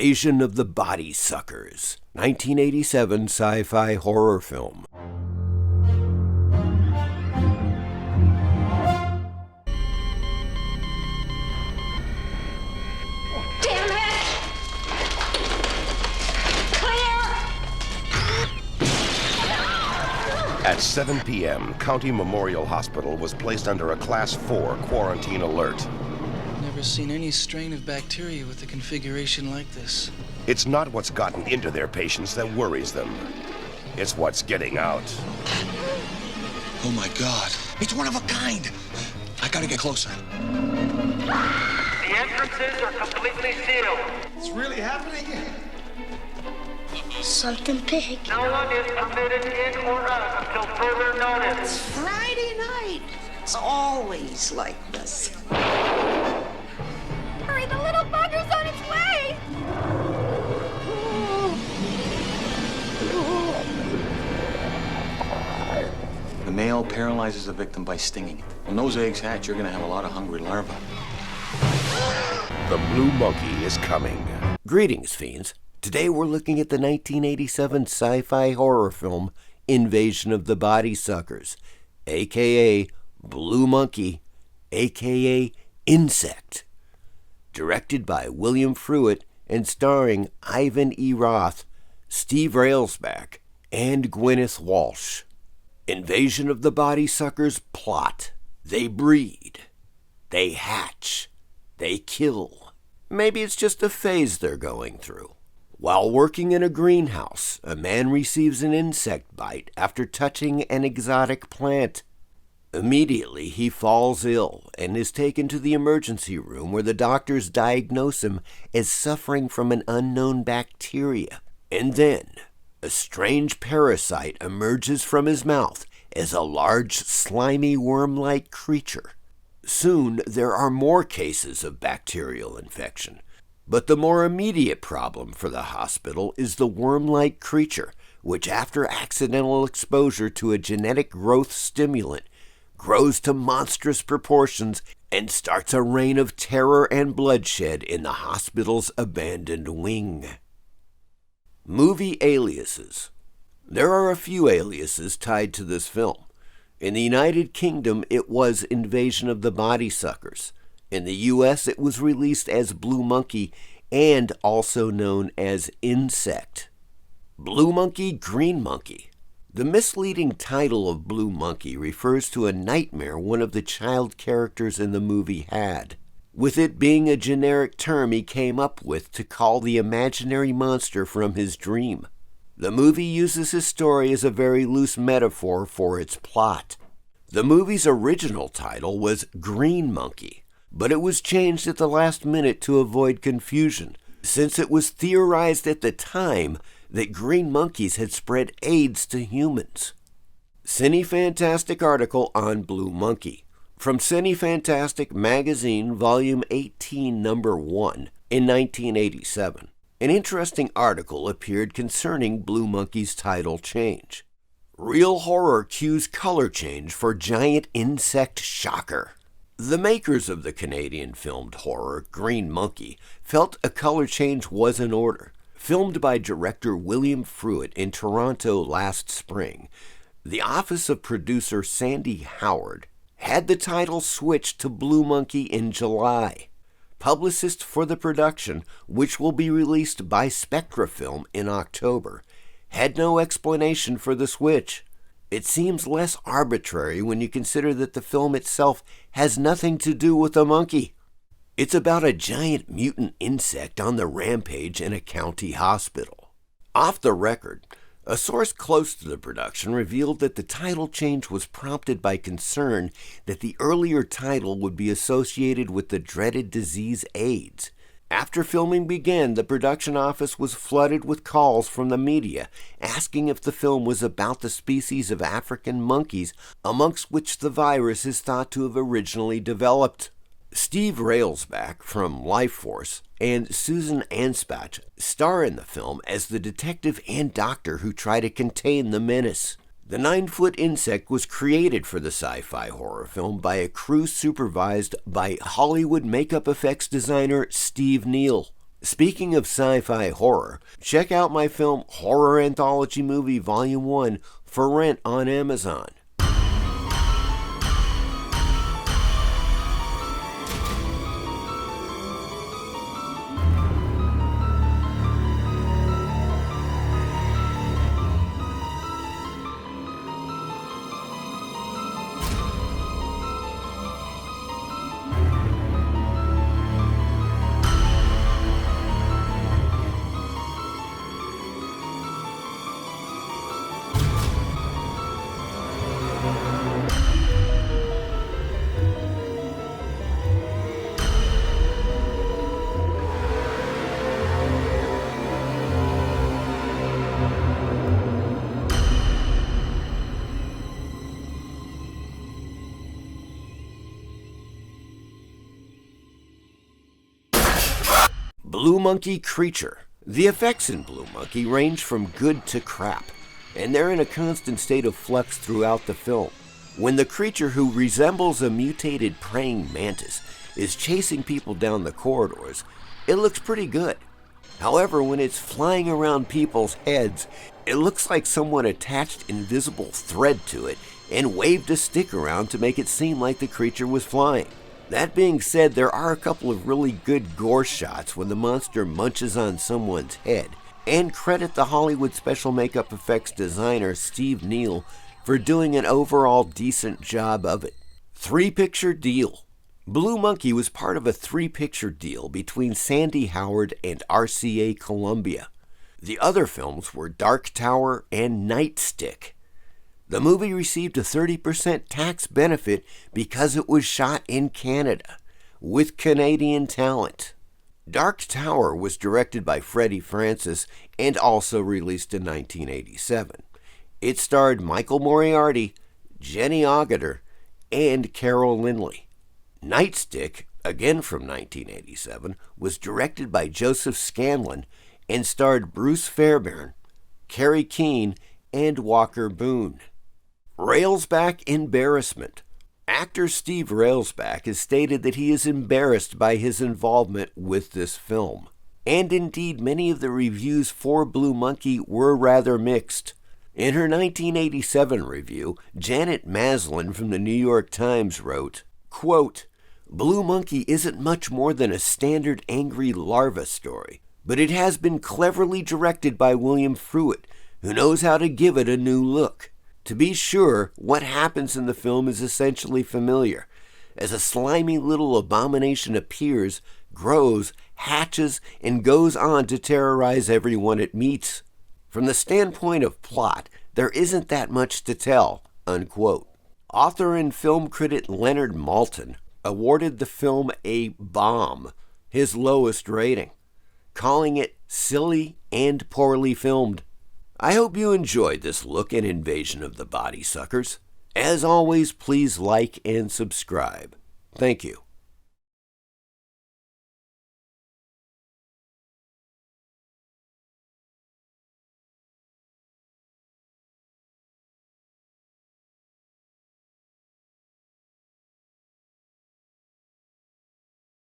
Invasion of the BodySuckers, 1987 sci-fi horror film. Damn it! Clear! At 7 p.m., County Memorial Hospital was placed under a Class 4 quarantine alert. Never seen any strain of bacteria with a configuration like this. It's not what's gotten into their patients that worries them. It's what's getting out. Oh my God. It's one of a kind. I gotta get closer. The entrances are completely sealed. It's really happening? Something big. No one is permitted in or out until further notice. Friday night. It's always like this. Hurry, the little bugger's on its way! The male paralyzes the victim by stinging it. When those eggs hatch, you're gonna have a lot of hungry larvae. The Blue Monkey is coming. Greetings, fiends. Today we're looking at the 1987 sci-fi horror film Invasion of the BodySuckers, a.k.a. Blue Monkey, a.k.a. Insect. Directed by William Fruitt and starring Ivan E. Roth, Steve Railsback, and Gwyneth Walsh. Invasion of the BodySuckers plot. They breed. They hatch. They kill. Maybe it's just a phase they're going through. While working in a greenhouse, a man receives an insect bite after touching an exotic plant. Immediately, he falls ill and is taken to the emergency room where the doctors diagnose him as suffering from an unknown bacteria. And then, a strange parasite emerges from his mouth as a large, slimy, worm-like creature. Soon, there are more cases of bacterial infection. But the more immediate problem for the hospital is the worm-like creature, which after accidental exposure to a genetic growth stimulant, grows to monstrous proportions and starts a reign of terror and bloodshed in the hospital's abandoned wing. Movie aliases. There are a few aliases tied to this film. In the United Kingdom, it was Invasion of the BodySuckers. In the U.S., it was released as Blue Monkey and also known as Insect. Blue Monkey, Green Monkey. The misleading title of Blue Monkey refers to a nightmare one of the child characters in the movie had, with it being a generic term he came up with to call the imaginary monster from his dream. The movie uses his story as a very loose metaphor for its plot. The movie's original title was Green Monkey, but it was changed at the last minute to avoid confusion, since it was theorized at the time that green monkeys had spread AIDS to humans. Cinefantastic article on Blue Monkey. From Cinefantastic Magazine, Volume 18, Number 1, in 1987. An interesting article appeared concerning Blue Monkey's title change. Real horror cues color change for giant insect shocker. The makers of the Canadian-filmed horror Green Monkey felt a color change was in order. Filmed by director William Fruitt in Toronto last spring, the office of producer Sandy Howard had the title switched to Blue Monkey in July. Publicist for the production, which will be released by Spectra Film in October, had no explanation for the switch. It seems less arbitrary when you consider that the film itself has nothing to do with a monkey. It's about a giant mutant insect on the rampage in a county hospital. Off the record, a source close to the production revealed that the title change was prompted by concern that the earlier title would be associated with the dreaded disease AIDS. After filming began, the production office was flooded with calls from the media asking if the film was about the species of African monkeys amongst which the virus is thought to have originally developed. Steve Railsback from Life Force and Susan Anspach star in the film as the detective and doctor who try to contain the menace. The 9-foot insect was created for the sci-fi horror film by a crew supervised by Hollywood makeup effects designer Steve Neal. Speaking of sci-fi horror, check out my film Horror Anthology Movie Volume 1 for rent on Amazon. Blue Monkey Creature. The effects in Blue Monkey range from good to crap, and they're in a constant state of flux throughout the film. When the creature, who resembles a mutated praying mantis, is chasing people down the corridors, it looks pretty good. However, when it's flying around people's heads, it looks like someone attached invisible thread to it and waved a stick around to make it seem like the creature was flying. That being said, there are a couple of really good gore shots when the monster munches on someone's head, and credit the Hollywood special makeup effects designer Steve Neal for doing an overall decent job of it. 3-picture deal. Blue Monkey was part of a 3-picture deal between Sandy Howard and RCA Columbia. The other films were Dark Tower and Nightstick. The movie received a 30% tax benefit because it was shot in Canada, with Canadian talent. Dark Tower was directed by Freddie Francis and also released in 1987. It starred Michael Moriarty, Jenny Agutter, and Carol Lindley. Nightstick, again from 1987, was directed by Joseph Scanlon and starred Bruce Fairbairn, Carrie Keene, and Walker Boone. Railsback embarrassment. Actor Steve Railsback has stated that he is embarrassed by his involvement with this film. And indeed, many of the reviews for Blue Monkey were rather mixed. In her 1987 review, Janet Maslin from the New York Times wrote, quote, "Blue Monkey isn't much more than a standard angry larva story, but it has been cleverly directed by William Fruitt, who knows how to give it a new look. To be sure, what happens in the film is essentially familiar, as a slimy little abomination appears, grows, hatches, and goes on to terrorize everyone it meets. From the standpoint of plot, there isn't that much to tell," unquote. Author and film critic Leonard Maltin awarded the film a bomb, his lowest rating, calling it silly and poorly filmed. I hope you enjoyed this look at Invasion of the BodySuckers. As always, please like and subscribe. Thank you.